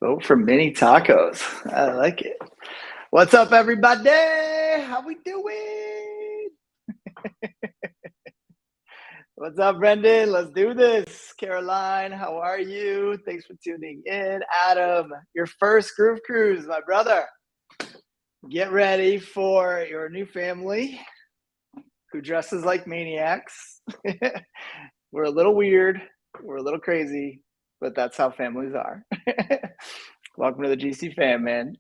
Vote for mini tacos. I like it. What's up, everybody? How we doing? What's up, Brendan? Let's do this. Caroline, how are you? Thanks for tuning in. Adam, your first Groove Cruise, my brother. Get ready for your new family who dresses like maniacs. We're a little weird. We're a little crazy, but that's how families are. Welcome to the GC fam, man.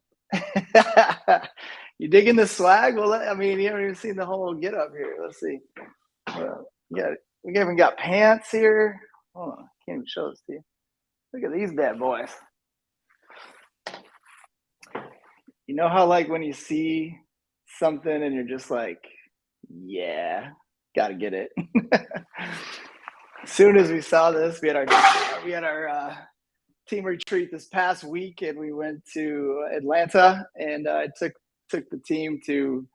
You digging the swag? Well, I mean, you haven't even seen the whole get up here. Let's see. Yeah, we even got pants here. Hold on, I can't even show this to you. Look at these bad boys. You know how, like, when you see something and you're just like, yeah, gotta get it. As soon as we saw this, we had our team retreat this past week, and we went to Atlanta, and I took the team to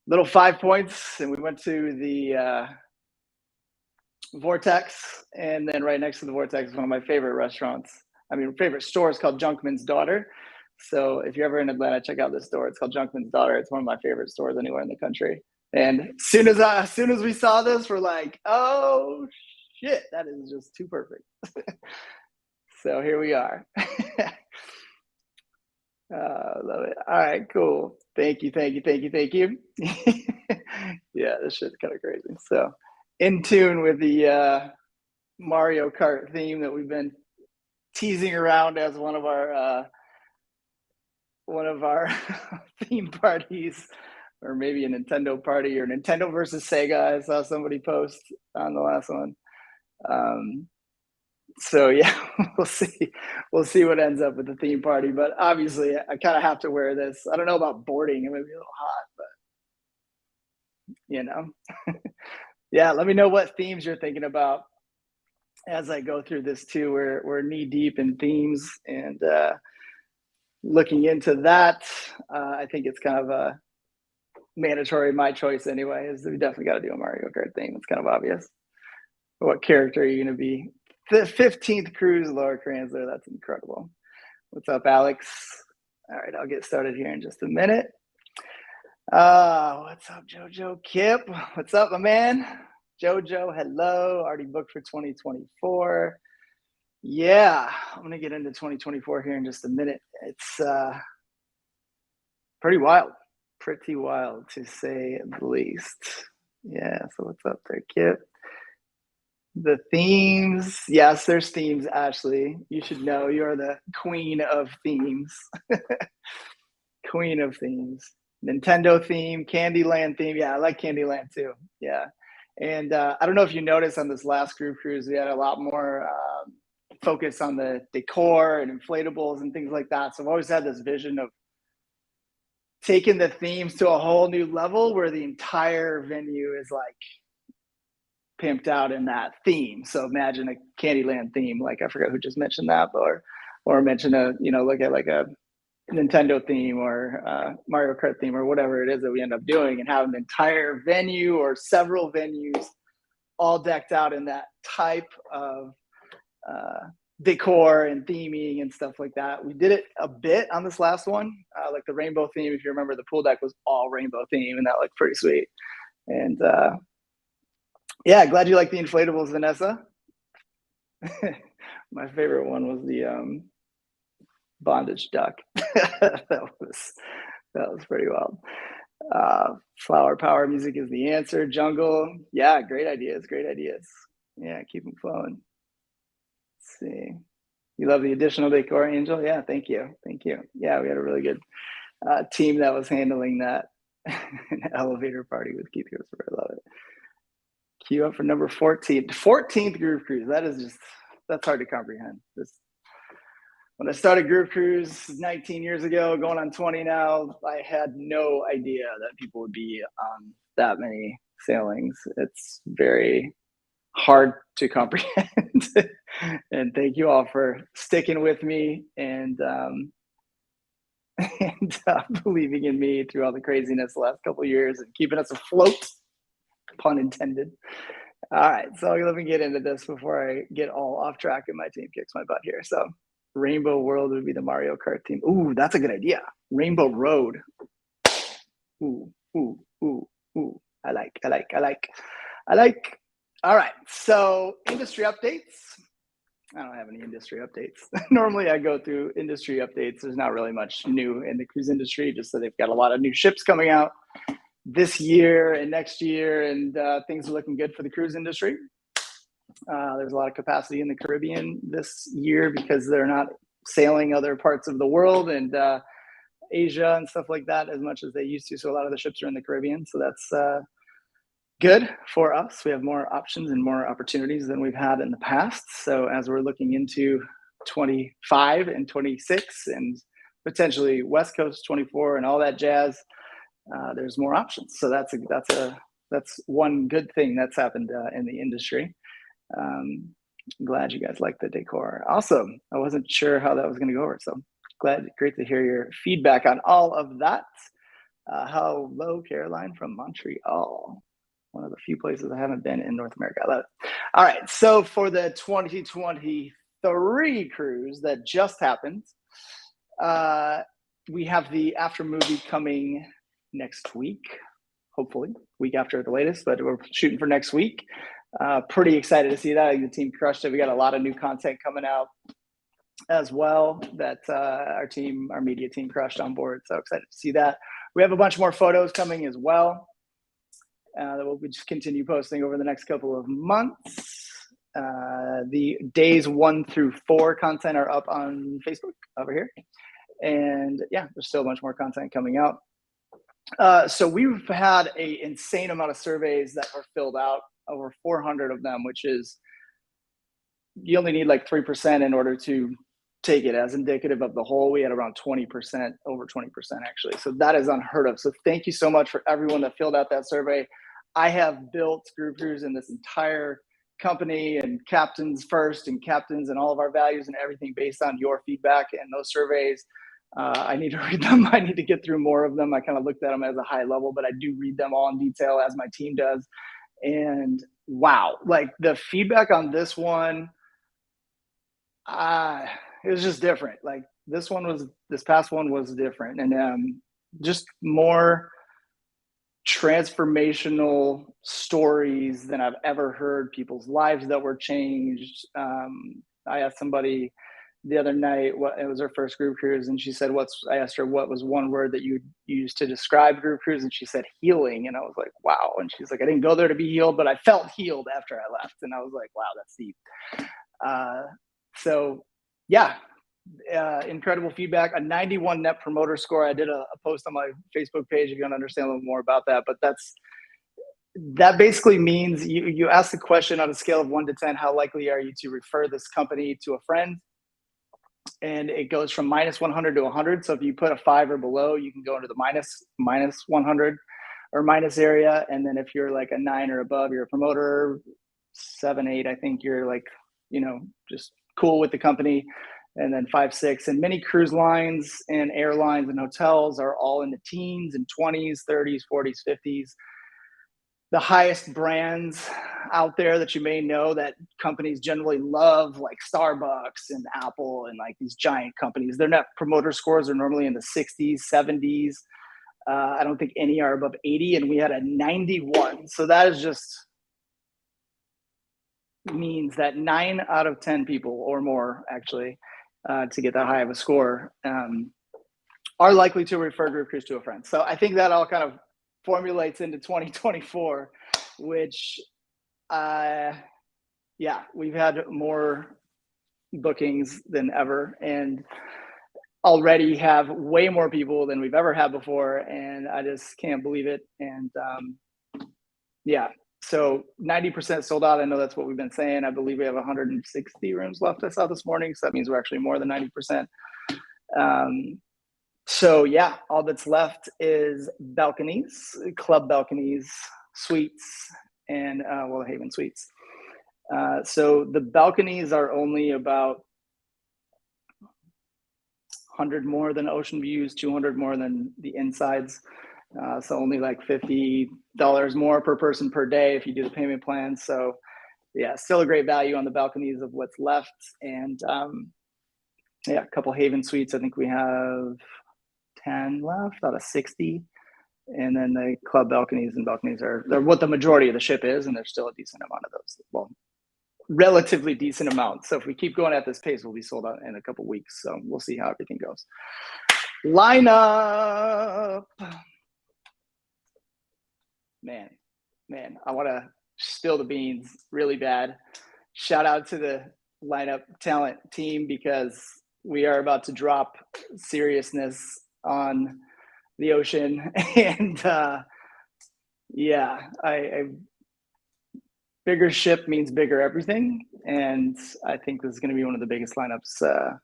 Little 5 Points, and we went to the Vortex, and then right next to the Vortex is one of my favorite favorite stores called Junkman's Daughter. So if you're ever in Atlanta, check out this store. It's called Junkman's Daughter. It's one of my favorite stores anywhere in the country. And as soon as we saw this, we're like, oh shit, that is just too perfect. So here we are. Love it. All right, cool. Thank you. Yeah, this shit's kind of crazy. So in tune with the Mario Kart theme that we've been teasing around as one of our theme parties, or maybe a Nintendo party, or Nintendo versus Sega. I saw somebody post on the last one. So yeah, we'll see what ends up with the theme party. But obviously, I kind of have to wear this. I don't know about boarding; it may be a little hot, but you know, yeah. Let me know what themes you're thinking about as I go through this too. We're knee deep in themes, and looking into that, I think it's kind of a mandatory. My choice anyway is we definitely got to do a Mario Kart theme. It's kind of obvious. What character are you going to be? The 15th cruise, Laura Kranzler. That's incredible. What's up, Alex? All right, I'll get started here in just a minute. What's up, Jojo Kip? What's up, my man? Jojo, hello. Already booked for 2024. Yeah, I'm going to get into 2024 here in just a minute. It's pretty wild to say the least. Yeah, so what's up there, Kip? The themes, yes, there's themes, Ashley. You should know you're the queen of themes. Queen of themes. Nintendo theme, Candyland theme. Yeah, I like Candyland too. Yeah. And I don't know if you noticed on this last Groove Cruise, we had a lot more focus on the decor and inflatables and things like that. So I've always had this vision of taking the themes to a whole new level where the entire venue is like pimped out in that theme. So imagine a Candyland theme, like I forgot who just mentioned that, or mention look at like a Nintendo theme or Mario Kart theme or whatever it is that we end up doing, and have an entire venue or several venues all decked out in that type of decor and theming and stuff like that. We did it a bit on this last one, like the rainbow theme. If you remember, the pool deck was all rainbow theme, and that looked pretty sweet. And yeah, glad you like the inflatables, Vanessa. My favorite one was the bondage duck. that was pretty wild. Flower power music is the answer. Jungle, yeah, great ideas. Yeah, keep them flowing. Let's see. You love the additional decor, Angel? Yeah, thank you. Yeah, we had a really good team that was handling that. An elevator party with Keith Christopher. I love it. Queue up for number 14. 14th Groove Cruise. That's hard to comprehend. When I started Groove Cruise 19 years ago, going on 20 now, I had no idea that people would be on that many sailings. It's very hard to comprehend. And thank you all for sticking with me and believing in me through all the craziness the last couple of years and keeping us afloat, pun intended. All right, so let me get into this before I get all off track and my team kicks my butt here. So Rainbow World would be the Mario Kart team. Ooh, that's a good idea. Rainbow Road. Ooh, ooh, ooh, ooh. I like. All right. So industry updates. I don't have any industry updates. Normally I go through industry updates. There's not really much new in the cruise industry, just that they've got a lot of new ships coming out this year and next year, and things are looking good for the cruise industry. There's a lot of capacity in the Caribbean this year because they're not sailing other parts of the world and Asia and stuff like that as much as they used to. So a lot of the ships are in the Caribbean. So that's good for us. We have more options and more opportunities than we've had in the past. So as we're looking into 25 and 26 and potentially West Coast 24 and all that jazz, there's more options. So that's one good thing that's happened in the industry. I'm glad you guys like the decor. Awesome. I wasn't sure how that was going to go over. So great to hear your feedback on all of that. Hello, Caroline from Montreal. One of the few places I haven't been in North America. I love it. All right. So for the 2023 cruise that just happened, we have the after movie coming next week, hopefully week after the latest, but we're shooting for next week. Pretty excited to see that. I think the team crushed it. We got a lot of new content coming out as well that our media team crushed on board. So excited to see that. We have a bunch more photos coming as well that we'll just continue posting over the next couple of months. The days 1 through 4 content are up on Facebook over here. And yeah, there's still a bunch more content coming out. So we've had an insane amount of surveys that were filled out, over 400 of them, which is, you only need like 3% in order to take it as indicative of the whole. We had around 20%, over 20% actually. So that is unheard of. So thank you so much for everyone that filled out that survey. I have built Groove Cruise in this entire company and captains first and captains and all of our values and everything based on your feedback and those surveys. I need to read them. I need to get through more of them. I kind of looked at them as a high level, but I do read them all in detail as my team does. And wow, like the feedback on this one, it was just different. Like this past one was different, and just more transformational stories than I've ever heard. People's lives that were changed. I asked somebody the other night it was her first group cruise, and she said, I asked her what was one word that you used to describe group cruise, and she said healing. And I was like, wow. And she's like, I didn't go there to be healed, but I felt healed after I left. And I was like, wow, that's deep. So yeah, incredible feedback. A 91 net promoter score. I did a post on my Facebook page if you want to understand a little more about that, but that basically means you ask the question on a scale of 1 to 10, how likely are you to refer this company to a friend? And it goes from minus 100 to 100. So if you put a 5 or below, you can go into the minus 100 or minus area. And then if you're like a 9 or above, you're a promoter. 7, 8, I think you're like, just cool with the company. And then 5, 6, and many cruise lines and airlines and hotels are all in the teens and 20s, 30s, 40s, 50s. The highest brands out there that you may know that companies generally love, like Starbucks and Apple and like these giant companies, their net promoter scores are normally in the 60s, 70s. I don't think any are above 80, and we had a 91. So that is just means that 9 out of 10 people or more actually to get that high of a score are likely to refer Group Cruise to a friend. So I think that all kind of formulates into 2024, which we've had more bookings than ever and already have way more people than we've ever had before, and I just can't believe it. And so 90% sold out. I know that's what we've been saying. I believe we have 160 rooms left I saw this morning, so that means we're actually more than 90%. So yeah, all that's left is balconies, club balconies, suites, and Haven Suites. So the balconies are only about 100 more than ocean views, 200 more than the insides. So only like $50 more per person per day if you do the payment plan. So yeah, still a great value on the balconies of what's left. And Yeah, a couple Haven suites. I think we have 10 left out of 60. And then the club balconies and balconies they're what the majority of the ship is, and there's still a decent amount of those. Well, relatively decent amount. So if we keep going at this pace, we'll be sold out in a couple weeks. So we'll see how everything goes. Lineup. Man, I want to spill the beans really bad. Shout out to the lineup talent team, because we are about to drop seriousness on the ocean. And yeah, I bigger ship means bigger everything. And I think this is going to be one of the biggest lineups,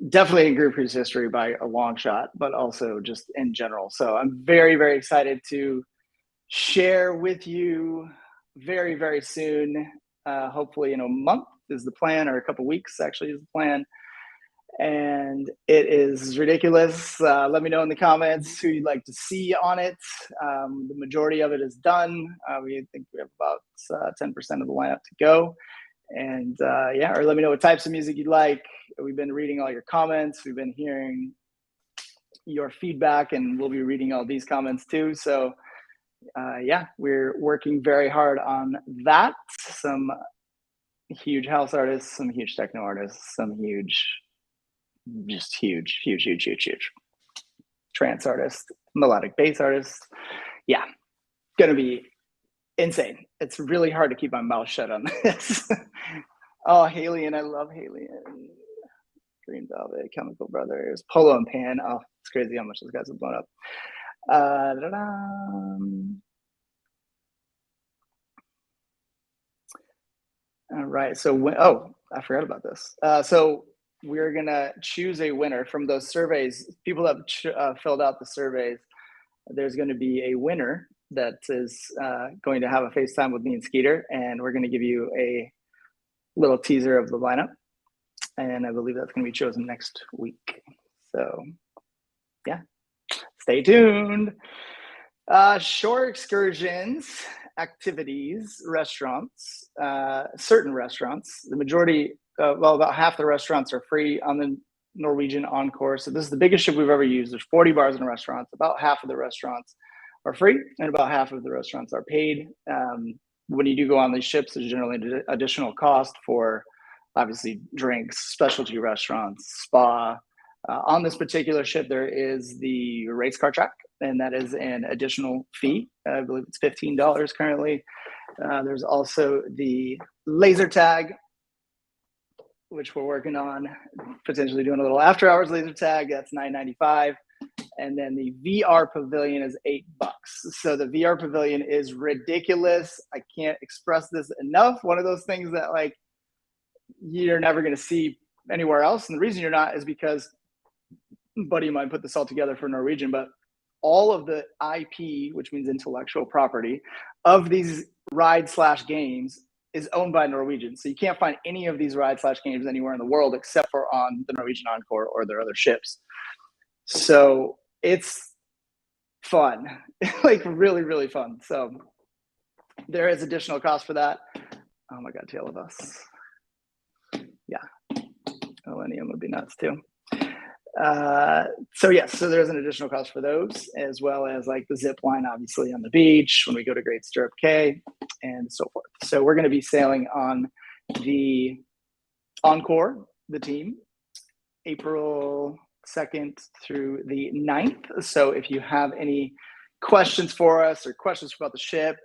definitely in Group Cruise history by a long shot, but also just in general. So I'm very, very excited to share with you very, very soon. Hopefully in a month is the plan, or a couple weeks actually is the plan. And it is ridiculous. Let me know in the comments who you'd like to see on it. The majority of it is done. We think we have about 10% of the lineup to go. And yeah, or let me know what types of music you'd like. We've been reading all your comments. We've been hearing your feedback, and we'll be reading all these comments too. So yeah, we're working very hard on that. Some huge house artists, some huge techno artists, some huge trance artists, melodic bass artists. Yeah, gonna be insane. It's really hard to keep my mouth shut on this. Oh, Halion, I love Halion. Green Velvet, Chemical Brothers, Polo and Pan. Oh, it's crazy how much those guys have blown up. All right, so I forgot about this. So we're gonna choose a winner from those surveys. People that filled out the surveys, there's going to be a winner that is going to have a FaceTime with me and Skeeter, and we're going to give you a little teaser of the lineup. And I believe that's going to be chosen next week. So yeah, stay tuned. Shore excursions, activities, restaurants, certain restaurants. The majority, well, about half the restaurants are free on the Norwegian Encore. So this is the biggest ship we've ever used. There's 40 bars and restaurants. About half of the restaurants are free, and about half of the restaurants are paid. When you do go on these ships, there's generally additional cost for obviously drinks, specialty restaurants, spa. On this particular ship, there is the race car track, and that is an additional fee. I believe it's $15 currently. There's also the laser tag, which we're working on, potentially doing a little after hours laser tag. That's $9.95. And then the VR pavilion is $8. So the VR pavilion is ridiculous. I can't express this enough. One of those things that like you're never going to see anywhere else. And the reason you're not is because a buddy of mine put this all together for Norwegian, but all of the IP, which means intellectual property, of these ride/games is owned by Norwegian. So you can't find any of these ride/games anywhere in the world except for on the Norwegian Encore or their other ships. So it's fun, like really, really fun. So there is additional cost for that. Oh my God, Tale of Us. Yeah, Millennium would be nuts too. So yes, so there's an additional cost for those, as well as like the zip line, obviously on the beach when we go to Great Stirrup Cay and so forth. So we're going to be sailing on the Encore, the team, April 2nd through the 9th. So if you have any questions for us or questions about the ship,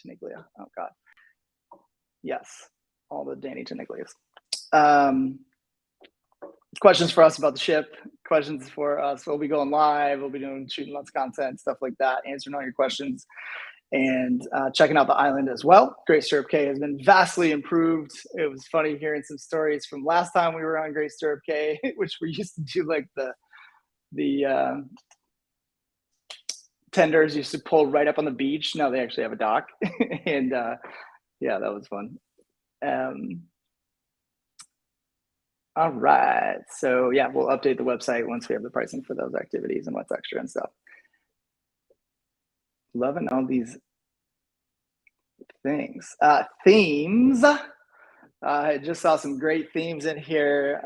Danny Teniglia, oh God. Yes, all the Danny Teniglias. Questions for us about the ship, questions for us. We'll be going live. We'll be shooting lots of content, stuff like that, answering all your questions, and checking out the island as well. Great Stirrup Cay has been vastly improved. It was funny hearing some stories from last time we were on Great Stirrup Cay, which we used to do like the tenders used to pull right up on the beach. Now they actually have a dock, and yeah, that was fun. All right. So yeah, we'll update the website once we have the pricing for those activities and what's extra and stuff. Loving all these things. Themes. I just saw some great themes in here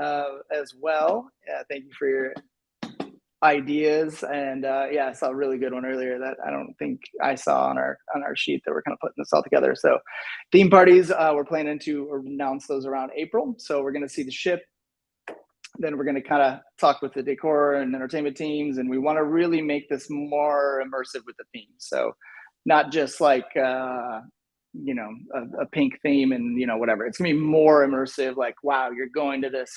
as well. Thank you for your ideas, and yeah, I saw a really good one earlier that I don't think I saw on our sheet that we're kind of putting this all together. So, theme parties, we're planning to announce those around April. So we're going to see the ship. Then we're going to kind of talk with the decor and entertainment teams, and we want to really make this more immersive with the theme. So, not just like you know a pink theme and whatever. It's going to be more immersive. Like, wow, you're going to this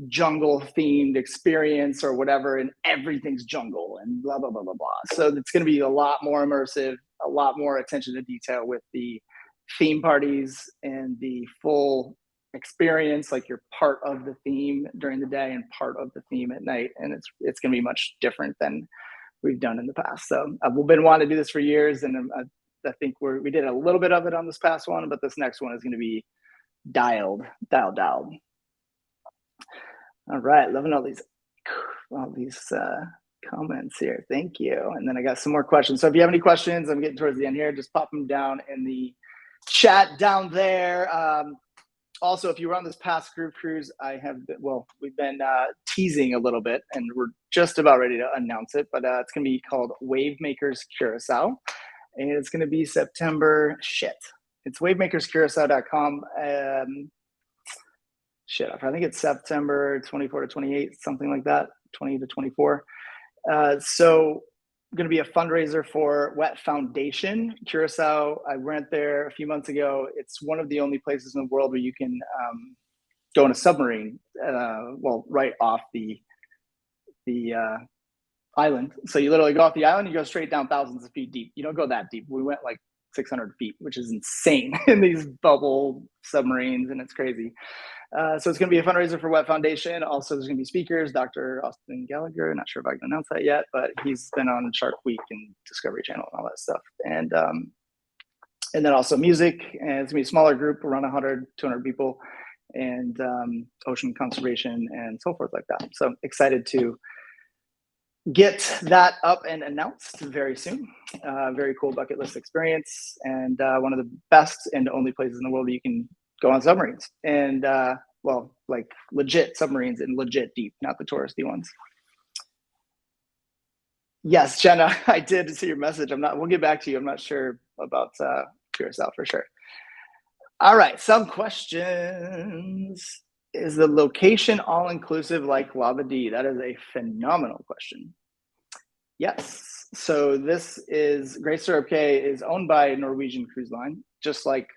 jungle themed experience or whatever, and everything's jungle and blah blah blah blah blah. So it's going to be a lot more immersive, a lot more attention to detail with the theme parties and the full experience. Like, you're part of the theme during the day and part of the theme at night, and it's going to be much different than we've done in the past. So I've been wanting to do this for years, and I think we did a little bit of it on this past one, but this next one is going to be dialed. All right, loving all these comments here. Thank you. And then I got some more questions. So if you have any questions, I'm getting towards the end here, just pop them down in the chat down there. Also, if you were on this past group cruise, we've been teasing a little bit, and we're just about ready to announce it, but it's going to be called Wave Makers Curacao, and it's going to be September, it's wavemakerscuracao.com. I think it's September 24 to 28, something like that, 20 to 24. So going to be a fundraiser for Wet Foundation Curacao. I went there a few months ago. It's one of the only places in the world where you can go in a submarine, right off the island. So you literally go off the island, you go straight down thousands of feet deep. You don't go that deep. We went like 600 feet, which is insane in these bubble submarines, and it's crazy. So it's going to be a fundraiser for Wet Foundation. Also, there's going to be speakers, Dr. Austin Gallagher. Not sure if I can announce that yet, but he's been on Shark Week and Discovery Channel and all that stuff. And then also music, and it's going to be a smaller group, around 100, 200 people, and ocean conservation and so forth like that. So excited to get that up and announced very soon. Very cool bucket list experience, and one of the best and only places in the world where you can go on submarines, and like legit submarines and legit deep, not the touristy ones. Yes, Jenna, I did see your message. We'll get back to you. I'm not sure about Curacao for sure. All right, some questions. Is the location all inclusive like Labadee? That is a phenomenal question. Yes. So this is Great Stirrup Cay is owned by Norwegian Cruise Line, just like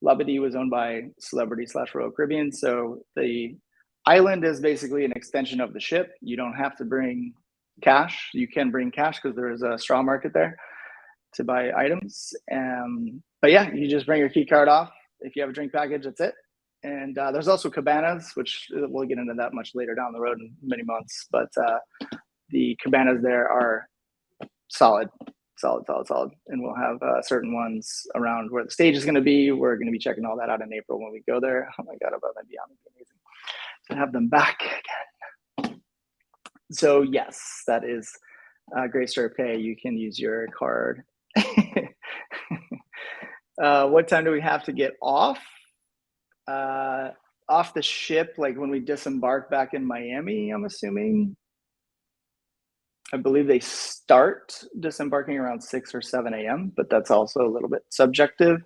Labadee was owned by Celebrity/Royal Caribbean. So the island is basically an extension of the ship. You don't have to bring cash. You can bring cash because there is a straw market there to buy items. But yeah, you just bring your key card off. If you have a drink package, that's it. And there's also cabanas, which we'll get into that much later down the road in many months. But the cabanas there are solid. And we'll have certain ones around where the stage is going to be. We're going to be checking all that out in April when we go there. Oh my God, above and beyond, it'd be amazing to have them back again. So yes, that is Great Stirrup Cay. You can use your card. What time do we have to get off? Off the ship, like when we disembark back in Miami, I'm assuming. I believe they start disembarking around 6 or 7 a.m., but that's also a little bit subjective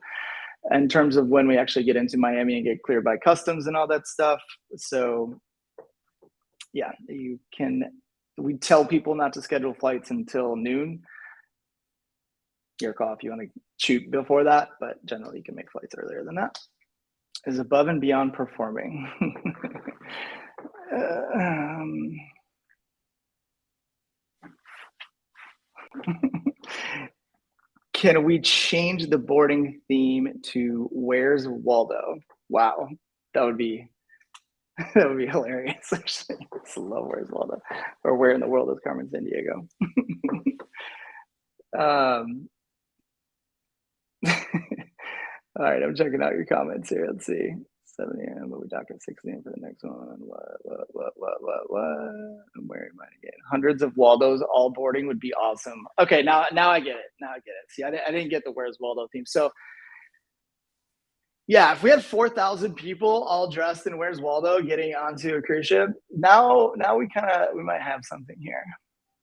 in terms of when we actually get into Miami and get cleared by customs and all that stuff. So yeah, we tell people not to schedule flights until noon. Your call if you want to shoot before that, but generally you can make flights earlier than that. Is above and beyond performing. Can we change the boarding theme to Where's Waldo? Wow, that would be hilarious. Actually, I love Where's Waldo, or Where in the World is Carmen Sandiego? All right, I'm checking out your comments here. Let's see. 7 a.m. But we dock at 6 a.m. for the next one. What? I'm wearing mine again. Hundreds of Waldos all boarding would be awesome. Okay, now I get it. See, I didn't get the Where's Waldo theme. So Yeah, if we had 4,000 people all dressed in Where's Waldo getting onto a cruise ship, now we might have something here.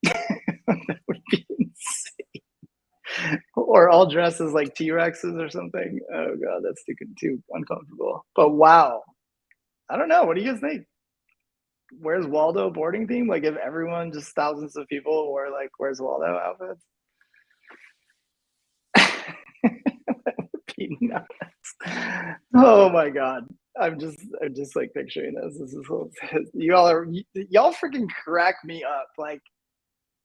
That would be insane. Or all dressed as like T-Rexes or something. Oh god, that's too uncomfortable. But wow, I don't know. What do you guys think? Where's Waldo boarding theme? Like if everyone, just thousands of people wore like Where's Waldo outfits? That would be nuts. Oh my god. I'm just like picturing this. This is y'all freaking crack me up. Like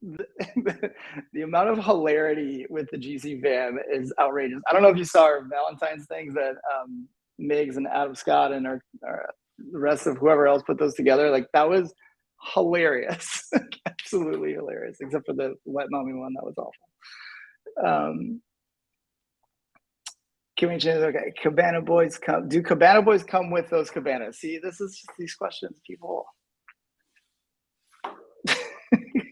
the amount of hilarity with the GC fam is outrageous. I don't know if you saw our Valentine's things that Migs and Adam Scott and our the rest of whoever else put those together. Like that was hilarious. Absolutely hilarious, except for the wet mommy one. That was awful. Can we change? Okay, Cabana Boys come. Do Cabana Boys come with those cabanas? See, this is just these questions, people.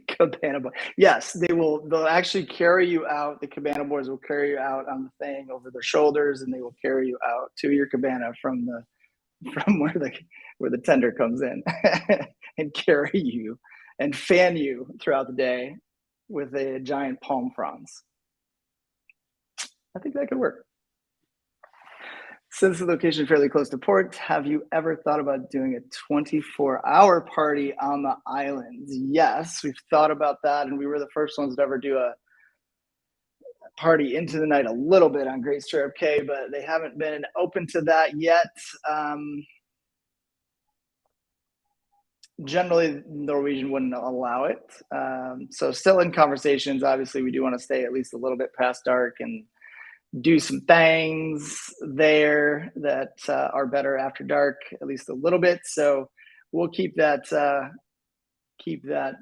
Cabana Boy. Yes, they will. They'll actually carry you out. The Cabana Boys will carry you out on the thing over their shoulders, and they will carry you out to your cabana from where the tender comes in and carry you and fan you throughout the day with a giant palm fronds. I think that could work. Since the location is fairly close to port, have you ever thought about doing a 24-hour party on the islands? Yes, we've thought about that, and we were the first ones to ever do a party into the night a little bit on Great Stirrup Cay, but they haven't been open to that yet. Generally, Norwegian wouldn't allow it. So still in conversations. Obviously, we do want to stay at least a little bit past dark and do some things there that are better after dark, at least a little bit. So we'll keep that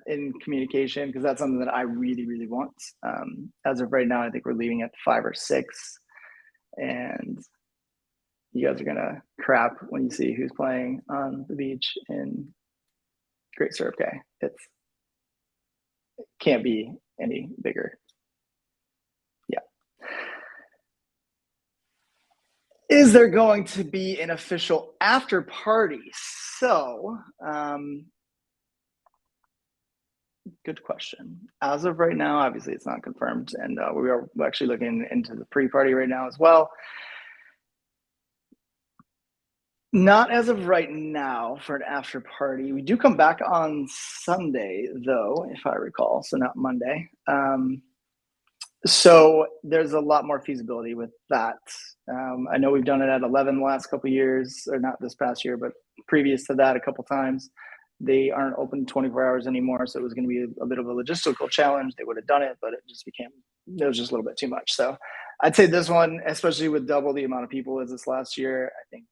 in communication, because that's something that I really, really want. As of right now, I think we're leaving at 5 or 6, and you guys are gonna crap when you see who's playing on the beach in Great Stirrup Cay. It can't be any bigger. Yeah. Is there going to be an official after party? So, good question. As of right now, obviously it's not confirmed, and we are actually looking into the pre-party right now as well. Not as of right now for an after party. We do come back on Sunday, though, if I recall, so not Monday. So there's a lot more feasibility with that. I know we've done it at 11 the last couple of years, or not this past year, but previous to that a couple times. They aren't open 24 hours anymore, so it was going to be a bit of a logistical challenge. They would have done it, but it was just a little bit too much. So I'd say this one, especially with double the amount of people as this last year, I think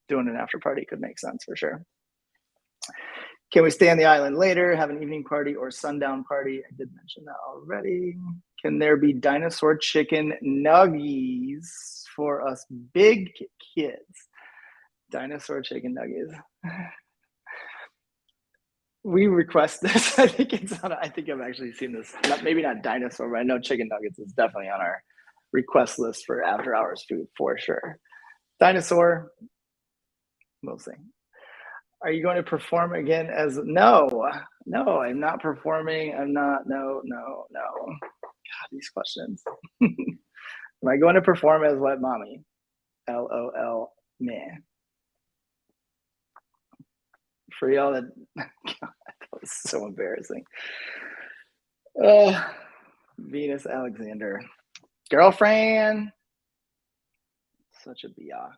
doing an after party could make sense for sure. Can we stay on the island later, have an evening party or sundown party? I did mention that already. Can there be dinosaur chicken nuggies for us big kids? Dinosaur chicken nuggies. We request this. I think I've actually seen this. Maybe not dinosaur, but I know chicken nuggets is definitely on our request list for after hours food for sure. Dinosaur, we'll see. Are you going to perform again as no, I'm not performing. I'm not, no. God, these questions. Am I going to perform as Wet Mommy? LOL, man. For y'all that, God, that was so embarrassing. Venus Alexander. Girlfriend. Such a BR.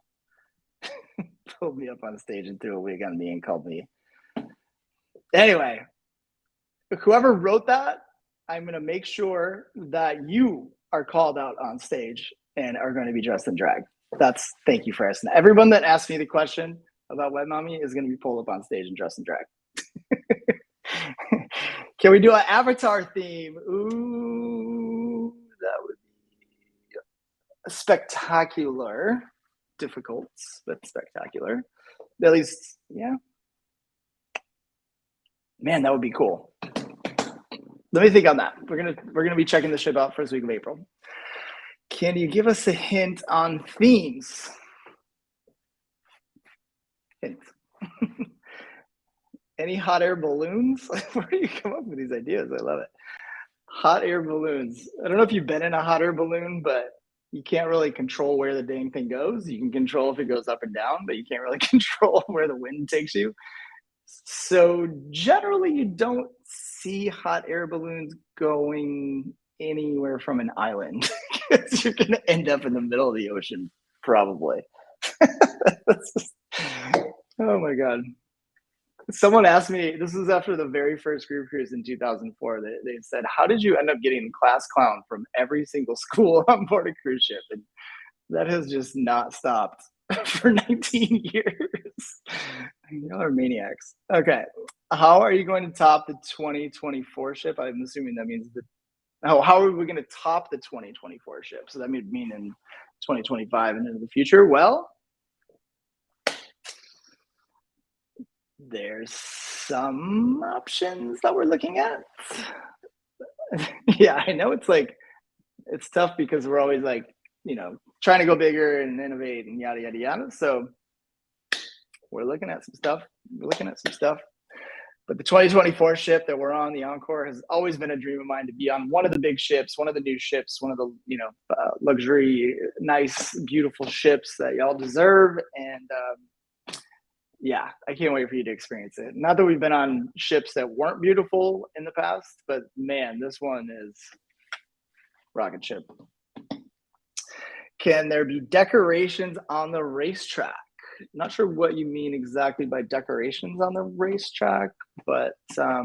Pulled me up on stage and threw a wig on me and called me. Anyway, whoever wrote that, I'm going to make sure that you are called out on stage and are going to be dressed in drag. Thank you for asking. Everyone that asked me the question about Wet Mommy is going to be pulled up on stage and dressed in drag. Can we do an Avatar theme? Ooh, that would be spectacular. Difficult, but spectacular. At least, yeah. Man, that would be cool. Let me think on that. We're gonna be checking the ship out first week of April. Can you give us a hint on themes? Hints. Any hot air balloons? Where do you come up with these ideas? I love it. Hot air balloons. I don't know if you've been in a hot air balloon, but you can't really control where the dang thing goes. You can control if it goes up and down, but you can't really control where the wind takes you. So generally, you don't see hot air balloons going anywhere from an island because you're going to end up in the middle of the ocean, probably. Oh my God. Someone asked me, this was after the very first group cruise in 2004. They said, how did you end up getting class clown from every single school on board a cruise ship? And that has just not stopped for 19 years. Y'all are maniacs. Okay. How are you going to top the 2024 ship? I'm assuming that means how are we going to top the 2024 ship? So that would mean in 2025 and into the future. Well, there's some options that we're looking at. Yeah, I know it's tough because we're always trying to go bigger and innovate and yada yada yada. So we're looking at some stuff. But the 2024 ship that we're on, the Encore, has always been a dream of mine to be on one of the big ships, one of the new ships, one of the luxury, nice, beautiful ships that y'all deserve. And yeah, I can't wait for you to experience it. Not that we've been on ships that weren't beautiful in the past, but man, this one is rocket ship. Can there be decorations on the racetrack? Not sure what you mean exactly by decorations on the racetrack, but I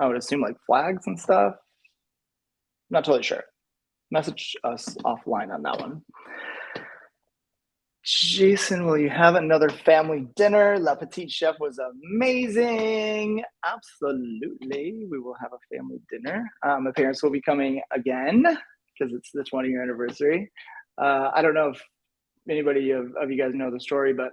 would assume like flags and stuff. Not totally sure. Message us offline on that one. Jason, will you have another family dinner? La Petite Chef was amazing. Absolutely. We will have a family dinner. My parents will be coming again because it's the 20-year anniversary. I don't know if anybody of you guys know the story, but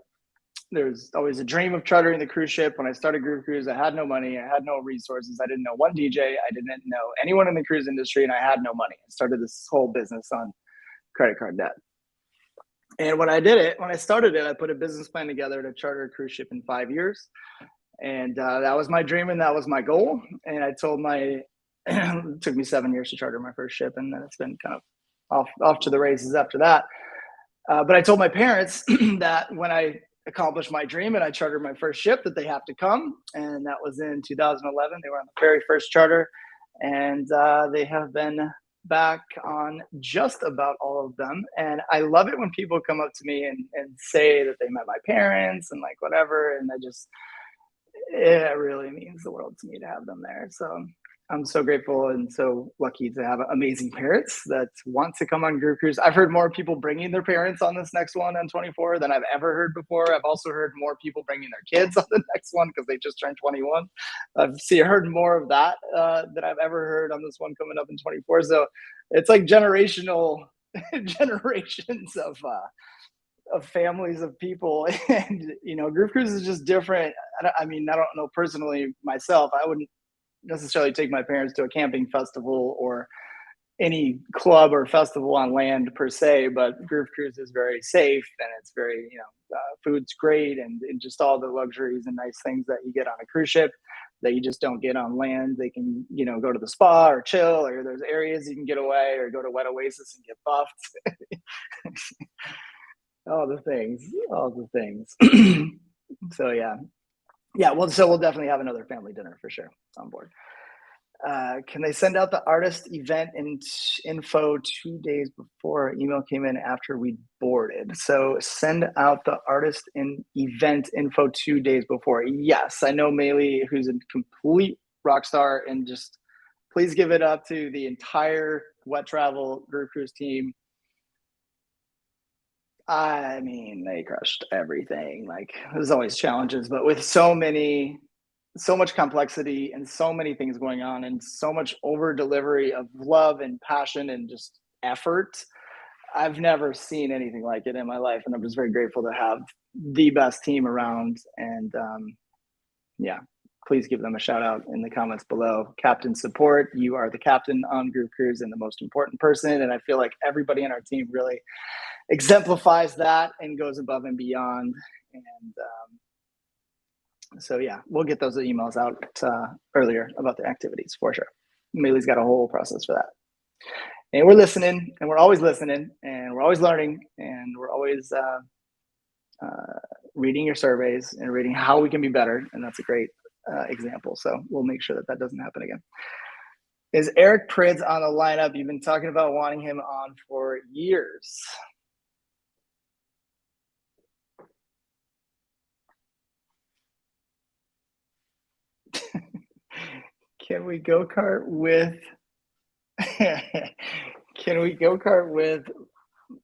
there's always a dream of chartering the cruise ship. When I started Group Cruise, I had no money. I had no resources. I didn't know one DJ. I didn't know anyone in the cruise industry, and I had no money. I started this whole business on credit card debt. And when I started it, I put a business plan together to charter a cruise ship in 5 years. And that was my dream and that was my goal. And I told it took me 7 years to charter my first ship. And then it's been kind of off to the races after that. But I told my parents that when I accomplished my dream and I chartered my first ship, that they have to come. And that was in 2011. They were on the very first charter. And they have been back on just about all of them. And I love it when people come up to me and say that they met my parents and like whatever. And it really means the world to me to have them there. So I'm so grateful and so lucky to have amazing parents that want to come on Group Cruise. I've heard more people bringing their parents on this next one on 24 than I've ever heard before. I've also heard more people bringing their kids on the next one because they just turned 21. I've heard more of that than I've ever heard on this one coming up in 24. So it's like generations of families of people. And Group Cruise is just different. I don't know personally myself. I wouldn't necessarily take my parents to a camping festival or any club or festival on land per se, but Group Cruise is very safe and it's very, food's great and just all the luxuries and nice things that you get on a cruise ship that you just don't get on land. They can, go to the spa or chill, or there's areas you can get away or go to Wet Oasis and get buffed. all the things. So yeah. So we'll definitely have another family dinner for sure on board. Can they send out the artist event info 2 days before? Email came in after we boarded. So send out the artist event info 2 days before. Yes, I know Maylee, who's a complete rock star, and just please give it up to the entire Wet Travel Group Cruise team. I mean, they crushed everything. Like, there's always challenges, but with so much complexity and so many things going on and so much over delivery of love and passion and just effort, I've never seen anything like it in my life. And I'm just very grateful to have the best team around. And yeah, please give them a shout out in the comments below. Captain support, you are the captain on Groove Cruise and the most important person. And I feel like everybody in our team really exemplifies that and goes above and beyond. And so yeah, we'll get those emails out earlier about the activities for sure. Maylee's got a whole process for that. And we're listening, and we're always listening, and we're always learning, and we're always reading your surveys and reading how we can be better. And that's a great example. So we'll make sure that that doesn't happen again. Is Eric Prydz on the lineup? You've been talking about wanting him on for years. Can we go-kart with can we go-kart with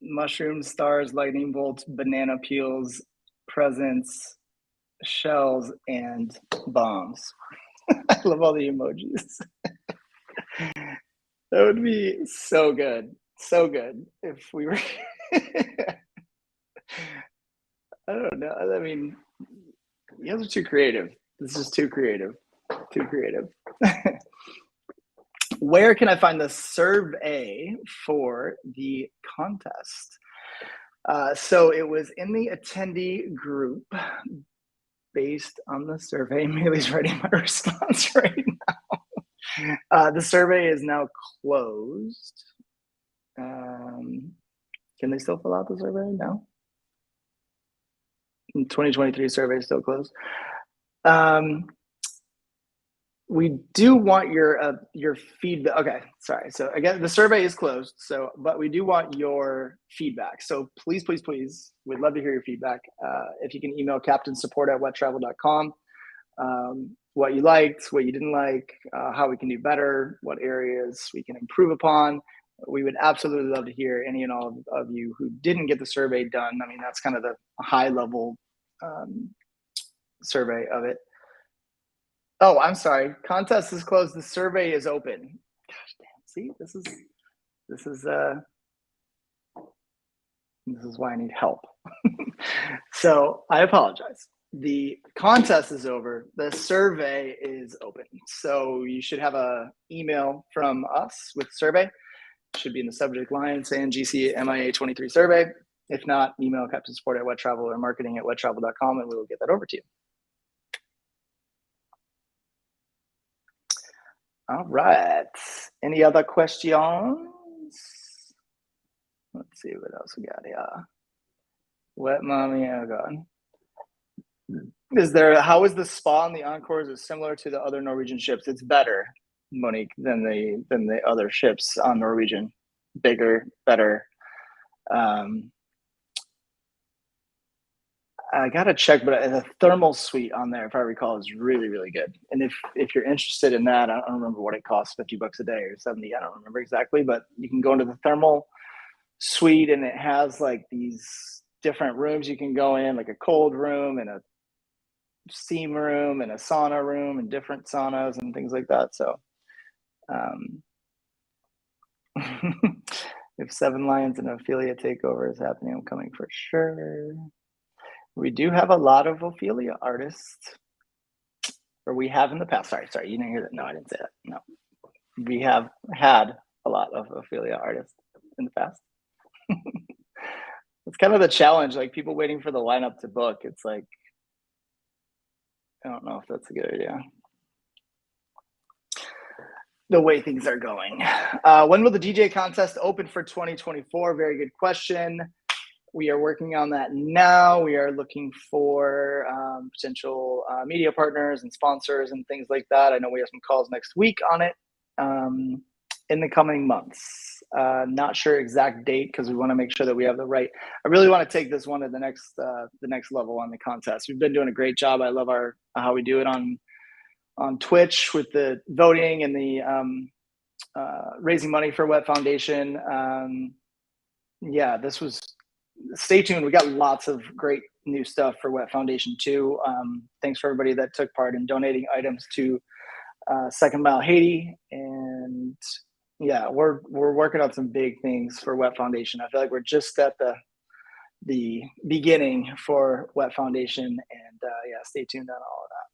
mushrooms, stars, lightning bolts, banana peels, presents, shells, and bombs? I love all the emojis. That would be so good. So good if we were I don't know. I mean, you guys are too creative. This is too creative. Too creative. Where can I find the survey for the contest? So it was in the attendee group based on the survey. Maylee's writing my response right now. The survey is now closed. Can they still fill out the survey? No. 2023 survey is still closed. We do want your feedback. Okay, sorry. So again, the survey is closed. So, but we do want your feedback. So please, please, please, we'd love to hear your feedback. If you can email captainsupport@wettravel.com. What you liked, what you didn't like, how we can do better, what areas we can improve upon. We would absolutely love to hear any and all of you who didn't get the survey done. I mean, that's kind of the high level survey of it. Oh, I'm sorry. Contest is closed. The survey is open. Gosh damn. See, this is why I need help. So I apologize. The contest is over. The survey is open. So you should have an email from us with survey. It should be in the subject line saying GC MIA 23 survey. If not, email captainsupport@wettravel or marketing@wettravel.com and we will get that over to you. All right. Any other questions? Let's see what else we got here. Wet mommy, oh god. How is the spa on the Encore? Is it similar to the other Norwegian ships? It's better, Monique, than the other ships on Norwegian. Bigger, better. I gotta check, but the thermal suite on there, if I recall, is really, really good. And if you're interested in that, I don't remember what it costs, $50 a day or 70. I don't remember exactly, but you can go into the thermal suite and it has like these different rooms you can go in, like a cold room and a steam room and a sauna room and different saunas and things like that. So if Seven Lions and Ophelia takeover is happening, I'm coming for sure. We do have a lot of Ophelia artists, or we have in the past. Sorry, you didn't hear that. No, I didn't say that. No, we have had a lot of Ophelia artists in the past. It's kind of the challenge, like people waiting for the lineup to book. It's like, I don't know if that's a good idea. The way things are going. When will the DJ contest open for 2024? Very good question. We are working on that now. We are looking for potential media partners and sponsors and things like that. I know we have some calls next week on it in the coming months. Not sure exact date because we want to make sure that we have the right. I really want to take this one to the next level on the contest. We've been doing a great job. I love how we do it on Twitch with the voting and the raising money for Wet Foundation. Yeah, this was. Stay tuned. We got lots of great new stuff for Wet Foundation too. Thanks for everybody that took part in donating items to Second Mile Haiti. And yeah, we're working on some big things for Wet Foundation. I feel like we're just at the beginning for Wet Foundation. And yeah, stay tuned on all of that.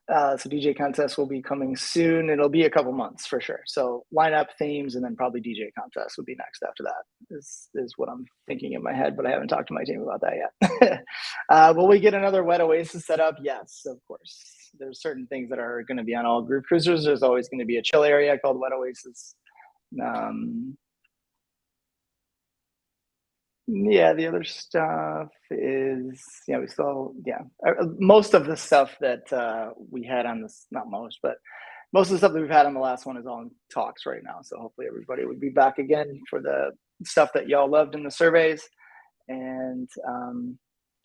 So DJ contest will be coming soon. It'll be a couple months for sure. So lineup, themes, and then probably DJ contest would be next after that. Is what I'm thinking in my head, but I haven't talked to my team about that yet. Will we get another Wet Oasis set up? Yes, of course. There's certain things that are going to be on all group cruisers. There's always going to be a chill area called Wet Oasis. Yeah, the other stuff is, we still, most of the stuff that we had on this, not most, but most of the stuff that we've had on the last one is all in talks right now. So hopefully everybody would be back again for the stuff that y'all loved in the surveys. And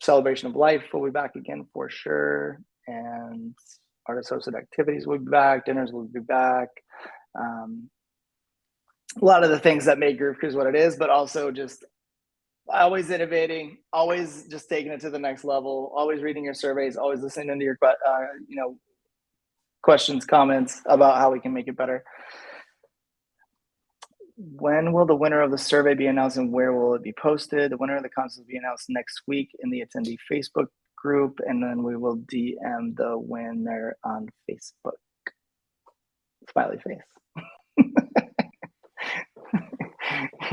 Celebration of Life will be back again for sure. And artist hosted activities will be back, dinners will be back. A lot of the things that make Groove Cruise what it is, but also just always innovating, always just taking it to the next level, always reading your surveys, always listening to your questions, comments about how we can make it better. When will the winner of the survey be announced and where will it be posted? The winner of the contest will be announced next week in the attendee Facebook group, and then we will DM the winner on Facebook. Smiley face.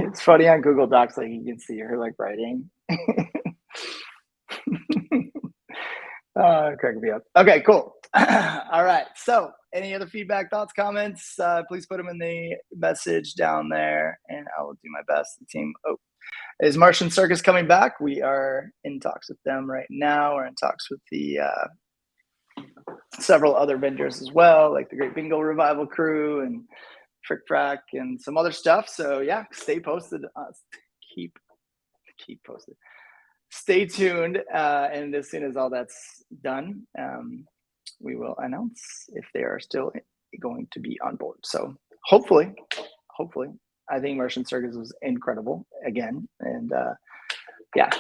It's funny on Google Docs, like you can see her like writing. Cracking me up. Okay, cool. All right. So, any other feedback, thoughts, comments? Please put them in the message down there, and I will do my best. The team. Is Martian Circus coming back? We are in talks with them right now. We're in talks with the several other vendors as well, like the Great Bingo Revival Crew and Frick Frack and some other stuff. So yeah, stay posted. Keep posted. Stay tuned, and as soon as all that's done, we will announce if they are still going to be on board. So hopefully, I think Martian Circus was incredible again, and yeah,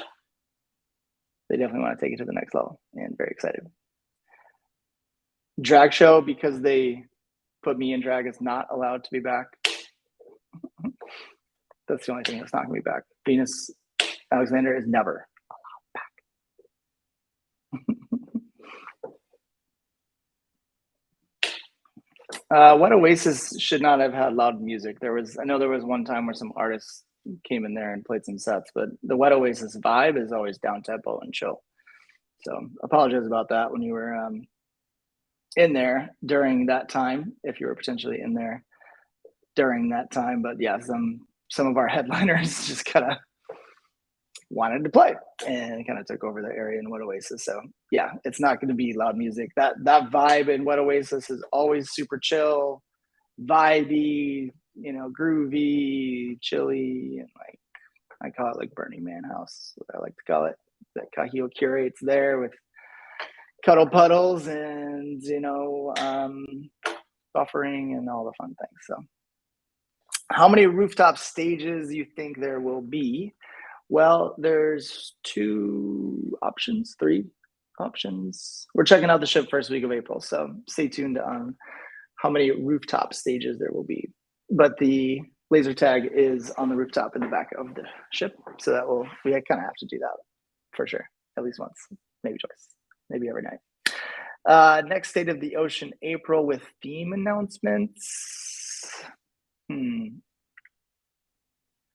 they definitely want to take it to the next level, and very excited. Drag show, because they put me in drag, is not allowed to be back. That's the only thing that's not going to be back. Venus Alexander is never Wet Oasis should not have had loud music. I know there was one time where some artists came in there and played some sets, but the Wet Oasis vibe is always down tempo and chill. So apologize about that when you were in there during that time, if you were potentially in there during that time. But yeah, some of our headliners just kind of wanted to play and kind of took over the area in Wet Oasis. So yeah, it's not going to be loud music. That vibe in Wet Oasis is always super chill, vibey, groovy, chilly, and like I call it like Burning Man House. What I like to call it. That Cahill curates there with cuddle puddles and buffering and all the fun things. So how many rooftop stages do you think there will be? Well, there's three options. We're checking out the ship first week of April, so stay tuned on how many rooftop stages there will be. But the laser tag is on the rooftop in the back of the ship, so we kind of have to do that for sure, at least once, maybe twice, maybe every night. Next, State of the Ocean, April, with theme announcements.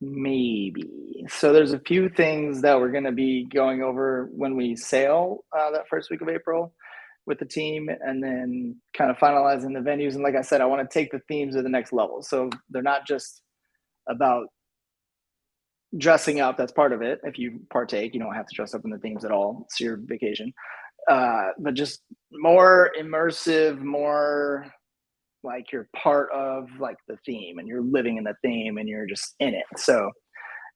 Maybe. So there's a few things that we're going to be going over when we sail that first week of April with the team, and then kind of finalizing the venues. And like I said, I want to take the themes to the next level. So they're not just about dressing up. That's part of it. If you partake, you don't have to dress up in the themes at all. It's your vacation. But just more immersive, more like you're part of like the theme and you're living in the theme and you're just in it. So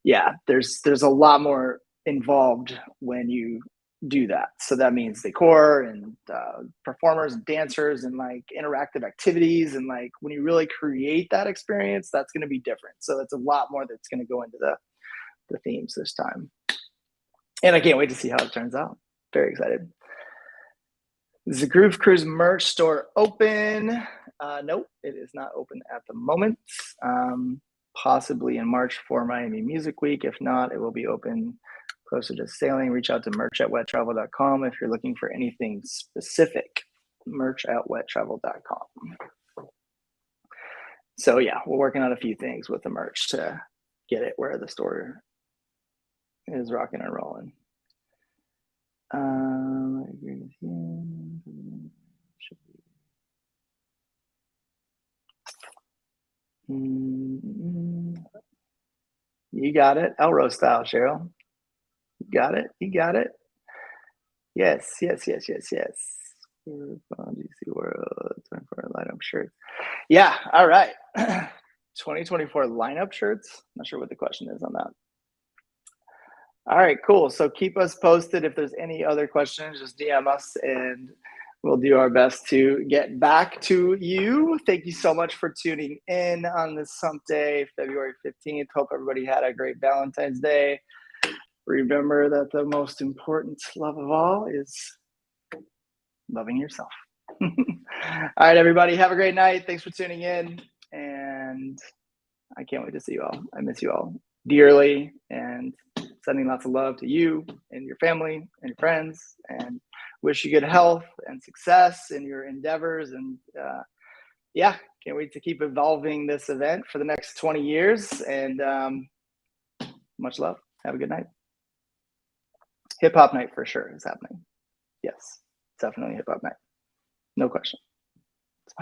yeah, there's a lot more involved when you do that. So that means decor and performers and dancers and like interactive activities, and like when you really create that experience, that's going to be different. So it's a lot more that's going to go into the themes this time, and I can't wait to see how it turns out. Very excited. Is the Groove Cruise merch store open? Nope, it is not open at the moment. Possibly in March for Miami Music Week. If not, it will be open closer to sailing. Reach out to merch@wettravel.com if you're looking for anything specific. merch@wettravel.com. So yeah, we're working on a few things with the merch to get it where the store is rocking and rolling. I agree with you. You got it. Elro style, Cheryl. You got it. You got it. Yes, yes, yes, yes, yes. DC World 24 lineup shirts. Yeah, all right. 2024 lineup shirts. Not sure what the question is on that. All right, cool. So keep us posted. If there's any other questions, just DM us and we'll do our best to get back to you. Thank you so much for tuning in on this Hump Day, February 15th. Hope everybody had a great Valentine's Day. Remember that the most important love of all is loving yourself. All right, everybody, have a great night. Thanks for tuning in. And I can't wait to see you all. I miss you all dearly, and sending lots of love to you and your family and your friends, and wish you good health and success in your endeavors. And yeah, can't wait to keep evolving this event for the next 20 years. And much love. Have a good night. Hip hop night for sure is happening. Yes, definitely hip hop night. No question.